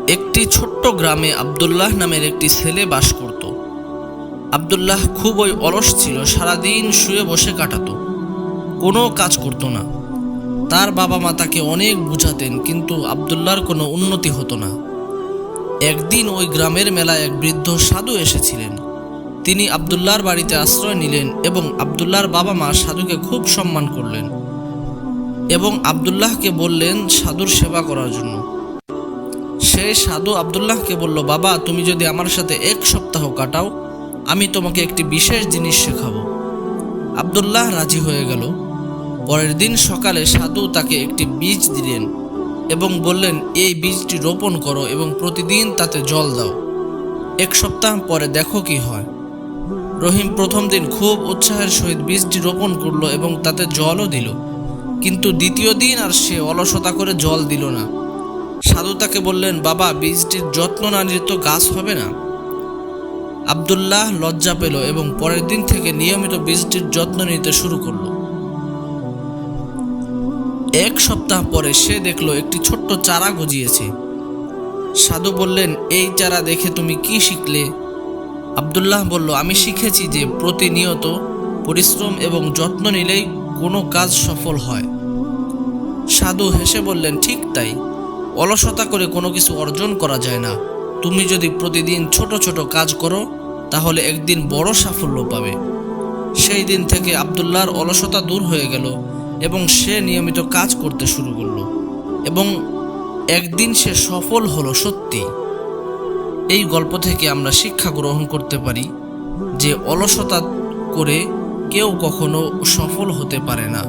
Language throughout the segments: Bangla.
একটি ছোট্ট গ্রামে আব্দুল্লাহ নামের একটি ছেলে বাস করত। আব্দুল্লাহ খুবই অলস ছিল, সারাদিন শুয়ে বসে কাটাতো, কোনো কাজ করত না। তার বাবা মা তাকে অনেক বুঝাতেন, কিন্তু আব্দুল্লাহর কোনো উন্নতি হতো না। একদিন ওই গ্রামের মেলায় এক বৃদ্ধ সাধু এসেছিলেন। তিনি আব্দুল্লাহর বাড়িতে আশ্রয় নিলেন এবং আব্দুল্লাহর বাবা মা সাধুকে খুব সম্মান করলেন এবং আব্দুল্লাহকে বললেন সাধুর সেবা করার জন্য। সেই সাধু আব্দুল্লাহকে বলল, বাবা, তুমি যদি আমার সাথে 1 সপ্তাহ কাটাও, আমি তোমাকে একটি বিশেষ জিনিস শেখাবো। আব্দুল্লাহ রাজি হয়ে গেল। পরের দিন সকালে সাধু তাকে একটি বীজ দিলেন এবং বললেন, এই বীজটি রোপণ করো এবং প্রতিদিন তাতে জল দাও। 1 সপ্তাহ পরে দেখো কি হয়। রহিম প্রথম দিন খুব উৎসাহের সহিত বীজটি রোপণ করলো এবং তাতে জলও দিল, কিন্তু দ্বিতীয় দিন আর সে অলসতা করে জল দিল না। সাধু তাকে বললেন, বাবা, বীজটির যত্ন না নিলে তো গাছ হবে না। আব্দুল্লাহ লজ্জা পেল এবং পরের দিন থেকে নিয়মিত বীজটির যত্ন নিতে শুরু করলো। 1 সপ্তাহ পরে সে দেখলো একটি ছোট্ট চারা গজিয়েছে। সাধু বললেন, এই চারা দেখে তুমি কি শিখলে? আব্দুল্লাহ বলল, আমি শিখেছি যে প্রতিনিয়ত পরিশ্রম এবং যত্ন নিলেই কোনো কাজ সফল হয়। সাধু হেসে বললেন, ঠিক তাই, অলসতা করে কোনো কিছু অর্জন করা যায় না। তুমি যদি প্রতিদিন ছোট ছোট কাজ করো, তাহলে একদিন বড় সাফল্য পাবে। সেই দিন থেকে আব্দুল্লাহর অলসতা দূর হয়ে গেল এবং সে নিয়মিত কাজ করতে শুরু করলো এবং একদিন সে সফল হলো সত্যি। এই গল্প থেকে আমরা শিক্ষা গ্রহণ করতে পারি যে অলসতা করে কেউ কখনো সফল হতে পারে না।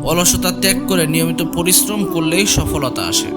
অলসতা ত্যাগ করে নিয়মিত পরিশ্রম করলেই সফলতা আসে।